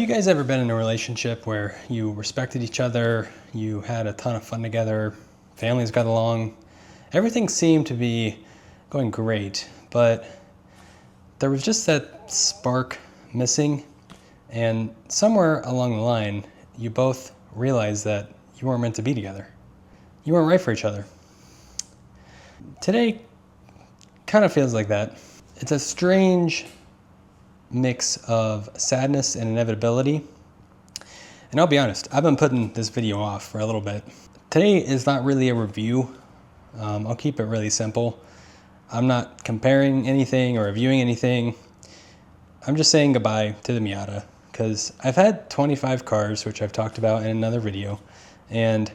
you guys ever been in a relationship where you respected each other, you had a ton of fun together, families got along, everything seemed to be going great, but there was just that spark missing, and somewhere along the line, you both realized that you weren't meant to be together. You weren't right for each other. Today kind of feels like that. It's a strange mix of sadness and inevitability. And I'll be honest, I've been putting this video off for a little bit. Today is not really a review. I'll keep it really simple. I'm not comparing anything or reviewing anything. I'm just saying goodbye to the Miata, because I've had 25 cars, which I've talked about in another video, and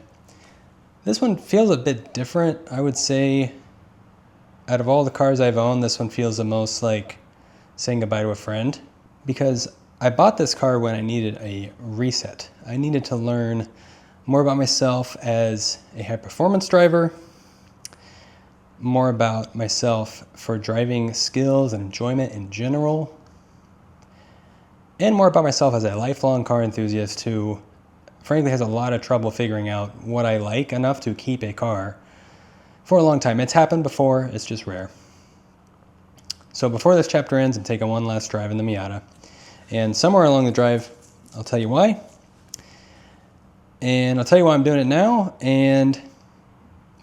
this one feels a bit different. I would say out of all the cars I've owned, this one feels the most like saying goodbye to a friend, because I bought this car when I needed a reset. I needed to learn more about myself as a high performance driver, more about myself for driving skills and enjoyment in general, and more about myself as a lifelong car enthusiast who frankly has a lot of trouble figuring out what I like enough to keep a car for a long time. It's happened before, it's just rare. So before this chapter ends, I'm taking one last drive in the Miata. And somewhere along the drive, I'll tell you why. And I'll tell you why I'm doing it now, and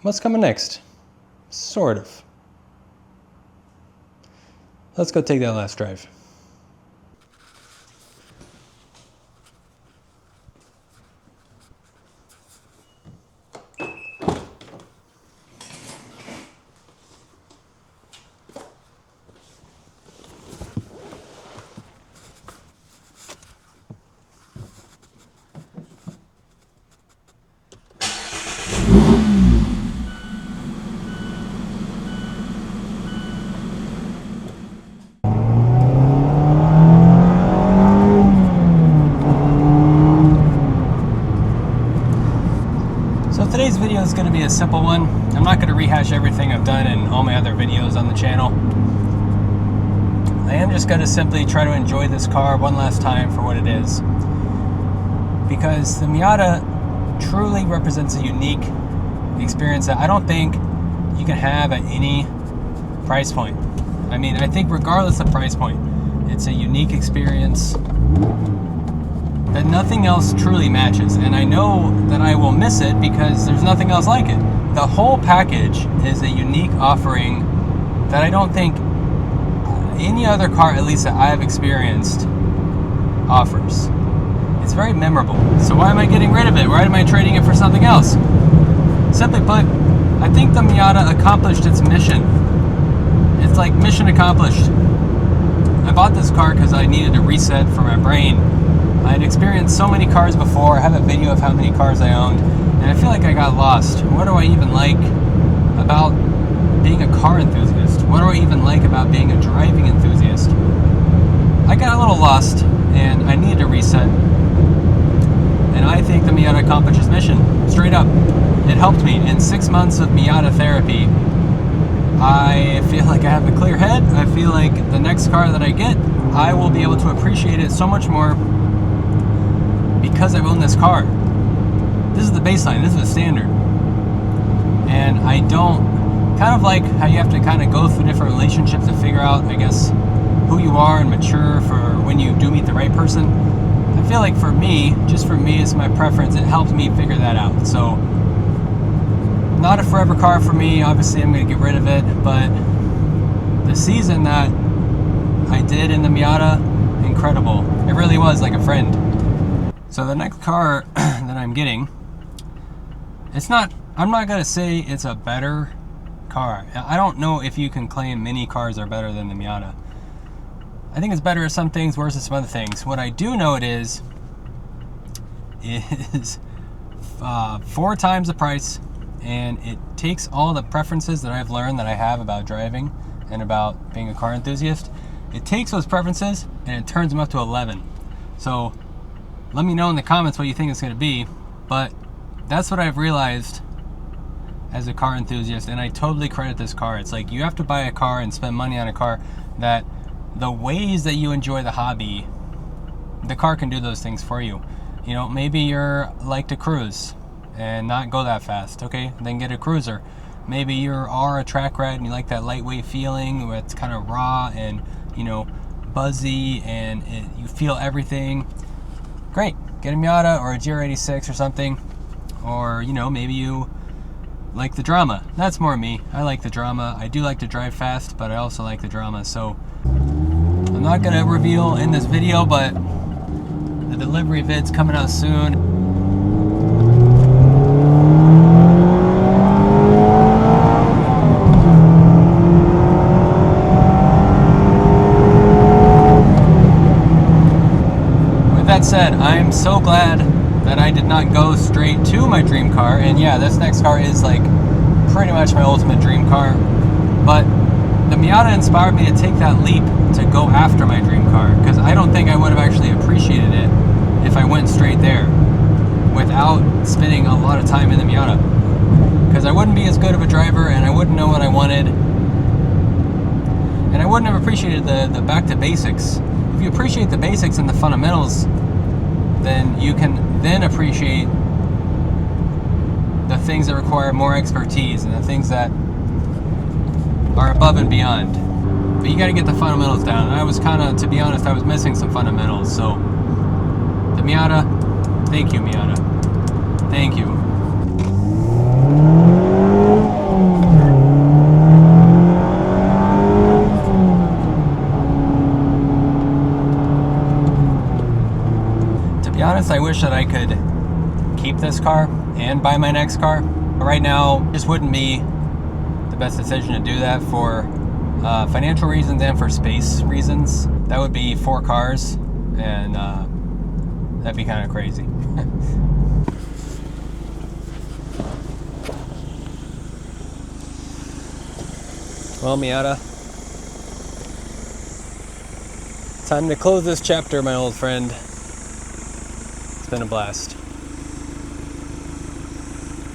what's coming next. Sort of. Let's go take that last drive. Today's video is going to be a simple one. I'm not going to rehash everything I've done in all my other videos on the channel. I am just going to simply try to enjoy this car one last time for what it is, because the Miata truly represents a unique experience that I don't think you can have at any price point. I mean, I think regardless of price point, it's a unique experience that nothing else truly matches, and I know that I will miss it because there's nothing else like it. The whole package is a unique offering that I don't think any other car, at least that I've experienced, offers. It's very memorable. So why am I getting rid of it? Why am I trading it for something else? Simply put, I think the Miata accomplished its mission. It's like mission accomplished. I bought this car because I needed a reset for my brain. I had experienced so many cars before. I have a video of how many cars I owned, and I feel like I got lost. What do I even like about being a car enthusiast? What do I even like about being a driving enthusiast? I got a little lost, and I needed a reset. And I think the Miata accomplished its mission, straight up. It helped me. In 6 months of Miata therapy, I feel like I have a clear head. I feel like the next car that I get, I will be able to appreciate it so much more because I've owned this car. This is the baseline, this is the standard. And I don't, kind of like how you have to kind of go through different relationships to figure out, I guess, who you are and mature for when you do meet the right person. I feel like for me, just for me, it's my preference. It helps me figure that out. So, not a forever car for me. Obviously, I'm going to get rid of it. But the season that I did in the Miata, incredible. It really was like a friend. So the next car that I'm getting, I'm not going to say it's a better car. I don't know if you can claim many cars are better than the Miata. I think it's better at some things, worse at some other things. What I do know it is 4 times the price, and it takes all the preferences that I've learned that I have about driving and about being a car enthusiast. It takes those preferences and it turns them up to 11. So let me know in the comments what you think it's going to be, but that's what I've realized as a car enthusiast, and I totally credit this car. It's like you have to buy a car and spend money on a car that the ways that you enjoy the hobby the car can do those things for you. You know, maybe you're like to cruise and not go that fast. Okay, then get a cruiser. Maybe you are a track rat and you like that lightweight feeling where it's kind of raw and, you know, buzzy and you feel everything. Great, get a Miata or a GR86 or something. Or, you know, maybe you like the drama. That's more me. I like the drama. I do like to drive fast, but I also like the drama. So I'm not gonna reveal in this video, but the delivery vid's coming out soon. With that said, I am so glad that I did not go straight to my dream car. And yeah, this next car is like pretty much my ultimate dream car. But the Miata inspired me to take that leap to go after my dream car, because I don't think I would have actually appreciated it if I went straight there without spending a lot of time in the Miata, because I wouldn't be as good of a driver and I wouldn't know what I wanted, and I wouldn't have appreciated the back to basics. If you appreciate the basics and the fundamentals, then you can then appreciate the things that require more expertise and the things that are above and beyond. But you got to get the fundamentals down. And I was kind of, to be honest, I was missing some fundamentals. So the Miata, thank you, Miata. Thank you. To be honest, I wish that I could keep this car and buy my next car. But right now, it just wouldn't be the best decision to do that for financial reasons and for space reasons. That would be 4 cars, and that'd be kind of crazy. Well, Miata, time to close this chapter, my old friend. It's been a blast.